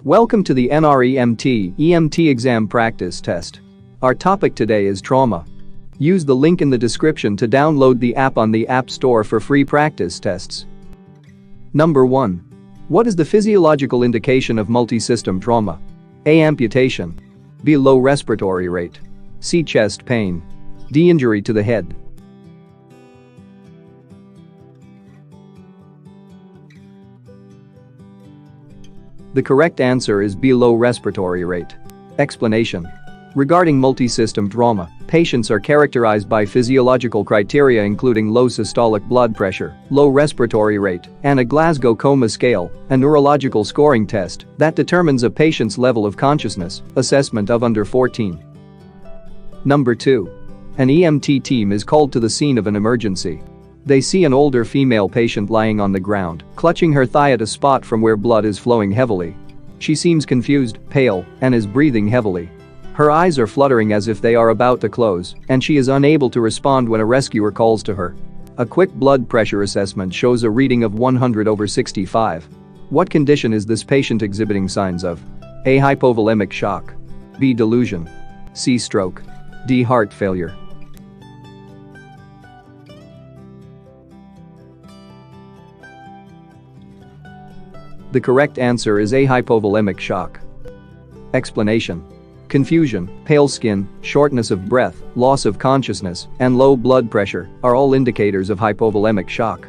Welcome to the NREMT EMT exam practice test. Our topic today is trauma. Use the link in the description to download the app on the App Store for free practice tests. Number 1. What is the physiological indication of multisystem trauma? A. Amputation. B. Low respiratory rate. C. Chest pain. D. Injury to the head. The correct answer is B. Low respiratory rate. Explanation. Regarding multisystem trauma, patients are characterized by physiological criteria including low systolic blood pressure, low respiratory rate, and a Glasgow Coma Scale, a neurological scoring test that determines a patient's level of consciousness, assessment of under 14. Number 2. An EMT team is called to the scene of an emergency. They see an older female patient lying on the ground, clutching her thigh at a spot from where blood is flowing heavily. She seems confused, pale, and is breathing heavily. Her eyes are fluttering as if they are about to close, and she is unable to respond when a rescuer calls to her. A quick blood pressure assessment shows a reading of 100/65. What condition is this patient exhibiting signs of? A. Hypovolemic shock. B. Delusion. C. Stroke. D. Heart failure. The correct answer is A. Hypovolemic shock. Explanation. Confusion, pale skin, shortness of breath, loss of consciousness, and low blood pressure are all indicators of hypovolemic shock.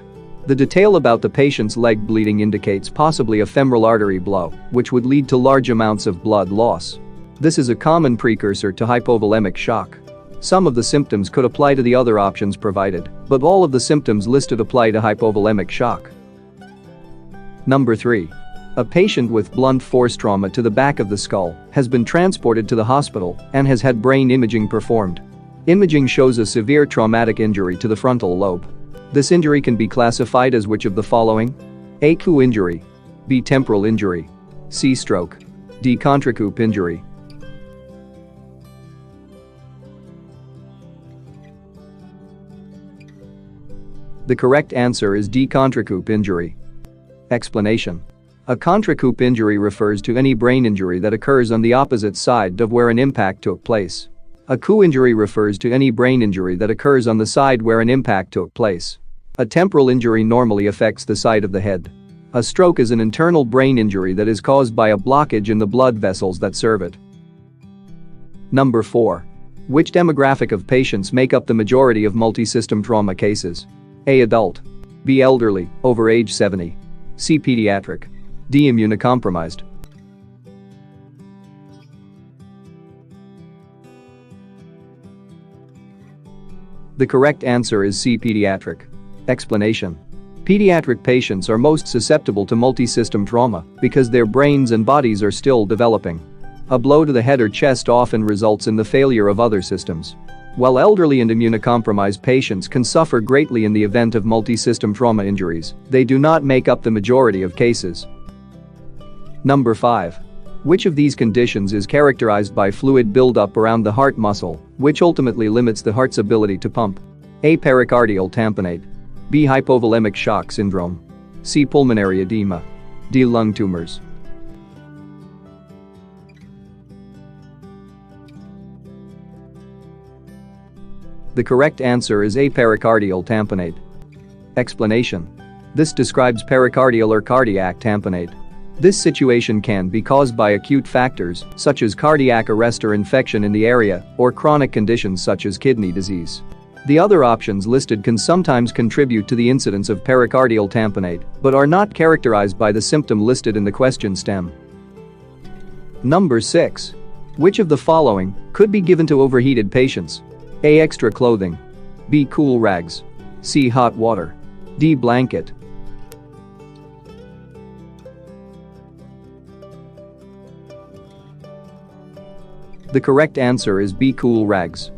The detail about the patient's leg bleeding indicates possibly a femoral artery blow, which would lead to large amounts of blood loss. This is a common precursor to hypovolemic shock. Some of the symptoms could apply to the other options provided, but all of the symptoms listed apply to hypovolemic shock. Number 3. A patient with blunt force trauma to the back of the skull has been transported to the hospital and has had brain imaging performed. Imaging shows a severe traumatic injury to the frontal lobe. This injury can be classified as which of the following? A. Coup injury. B. Temporal injury. C. Stroke. D. Contracoup injury. The correct answer is D. Contracoup injury. Explanation. A contracoup injury refers to any brain injury that occurs on the opposite side of where an impact took place. A coup injury refers to any brain injury that occurs on the side where an impact took place. A temporal injury normally affects the side of the head. A stroke is an internal brain injury that is caused by a blockage in the blood vessels that serve it. Number 4. Which demographic of patients make up the majority of multisystem trauma cases? A. Adult. B. Elderly, over age 70. C. Pediatric. D. Immunocompromised. The correct answer is C. Pediatric. Explanation. Pediatric patients are most susceptible to multisystem trauma because their brains and bodies are still developing. A blow to the head or chest often results in the failure of other systems. While elderly and immunocompromised patients can suffer greatly in the event of multisystem trauma injuries, they do not make up the majority of cases. Number 5. Which of these conditions is characterized by fluid buildup around the heart muscle, which ultimately limits the heart's ability to pump? A. Pericardial tamponade. B. Hypovolemic shock syndrome. C. Pulmonary edema. D. Lung tumors. The correct answer is A. Pericardial tamponade. Explanation. This describes pericardial or cardiac tamponade. This situation can be caused by acute factors such as cardiac arrest or infection in the area or chronic conditions such as kidney disease. The other options listed can sometimes contribute to the incidence of pericardial tamponade but are not characterized by the symptom listed in the question stem. Number 6. Which of the following could be given to overheated patients? A. Extra clothing. B. Cool rags. C. Hot water. D. Blanket. The correct answer is B. Cool rags.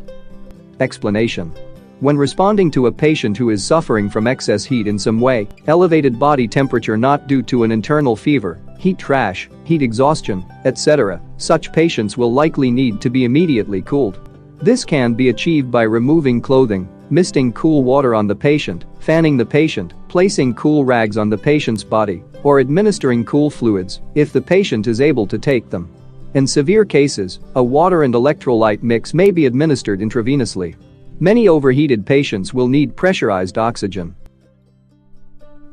Explanation. When responding to a patient who is suffering from excess heat in some way, elevated body temperature not due to an internal fever, heat rash, heat exhaustion, etc., such patients will likely need to be immediately cooled. This can be achieved by removing clothing, misting cool water on the patient, fanning the patient, placing cool rags on the patient's body, or administering cool fluids if the patient is able to take them. In severe cases, a water and electrolyte mix may be administered intravenously. Many overheated patients will need pressurized oxygen.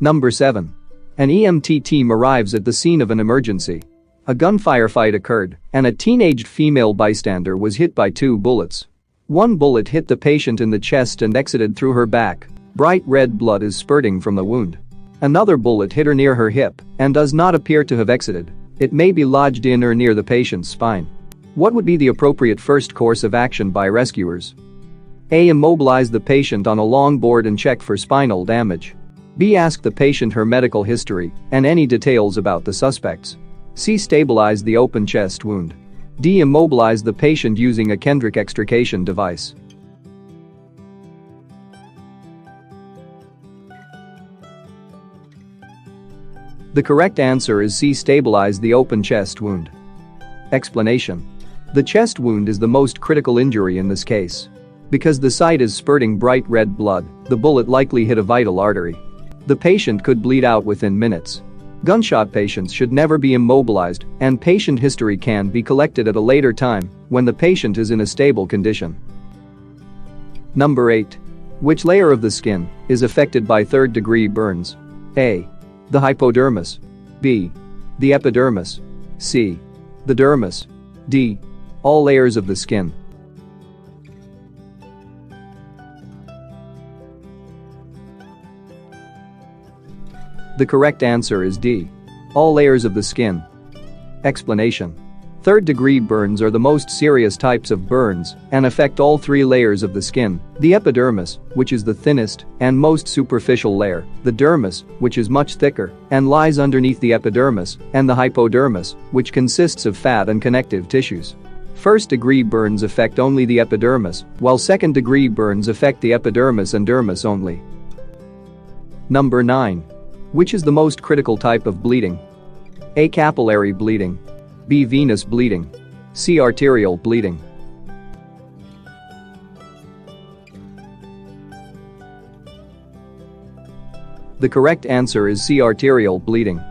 Number 7. An EMT team arrives at the scene of an emergency. A gunfire fight occurred, and a teenaged female bystander was hit by 2 bullets. One bullet hit the patient in the chest and exited through her back. Bright red blood is spurting from the wound. Another bullet hit her near her hip and does not appear to have exited. It may be lodged in or near the patient's spine. What would be the appropriate first course of action by rescuers? A. Immobilize the patient on a long board and check for spinal damage. B. Ask the patient her medical history and any details about the suspects. C. Stabilize the open chest wound. D. Immobilize the patient using a Kendrick extrication device. The correct answer is C. Stabilize the open chest wound. Explanation. The chest wound is the most critical injury in this case. Because the site is spurting bright red blood, the bullet likely hit a vital artery. The patient could bleed out within minutes. Gunshot patients should never be immobilized, and patient history can be collected at a later time when the patient is in a stable condition. Number 8. Which layer of the skin is affected by third-degree burns? A. The hypodermis. B. The epidermis. C. The dermis. D. All layers of the skin. The correct answer is D. All layers of the skin. Explanation. Third-degree burns are the most serious types of burns and affect all 3 layers of the skin: the epidermis, which is the thinnest and most superficial layer, the dermis, which is much thicker and lies underneath the epidermis, and the hypodermis, which consists of fat and connective tissues. First-degree burns affect only the epidermis, while second-degree burns affect the epidermis and dermis only. Number 9. Which is the most critical type of bleeding? A. Capillary bleeding. B. Venous bleeding. C. Arterial bleeding. The correct answer is C. Arterial bleeding.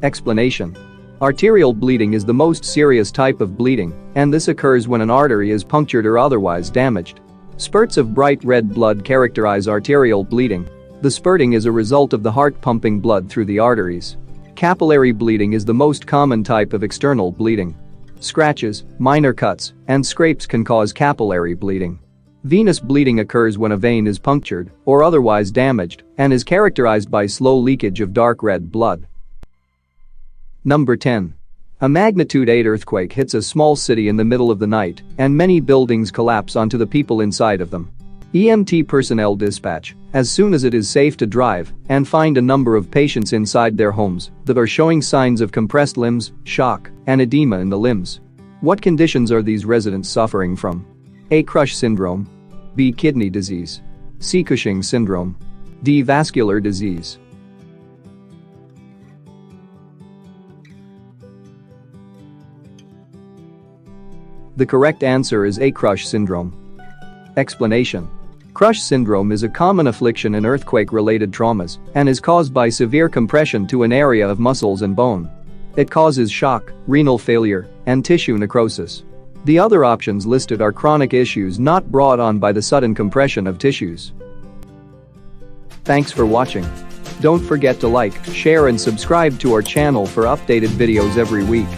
Explanation. Arterial bleeding is the most serious type of bleeding, and this occurs when an artery is punctured or otherwise damaged. Spurts of bright red blood characterize arterial bleeding. The spurting is a result of the heart pumping blood through the arteries. Capillary bleeding is the most common type of external bleeding. Scratches, minor cuts, and scrapes can cause capillary bleeding. Venous bleeding occurs when a vein is punctured or otherwise damaged and is characterized by slow leakage of dark red blood. Number 10. A magnitude 8 earthquake hits a small city in the middle of the night, and many buildings collapse onto the people inside of them. EMT personnel dispatch as soon as it is safe to drive and find a number of patients inside their homes that are showing signs of compressed limbs, shock, and edema in the limbs. What conditions are these residents suffering from? A. Crush syndrome. B. Kidney disease. C. Cushing syndrome. D. Vascular disease. The correct answer is A. Crush syndrome. Explanation. Crush syndrome is a common affliction in earthquake-related traumas and is caused by severe compression to an area of muscles and bone. It causes shock, renal failure, and tissue necrosis. The other options listed are chronic issues not brought on by the sudden compression of tissues. Thanks for watching. Don't forget to like, share and subscribe to our channel for updated videos every week.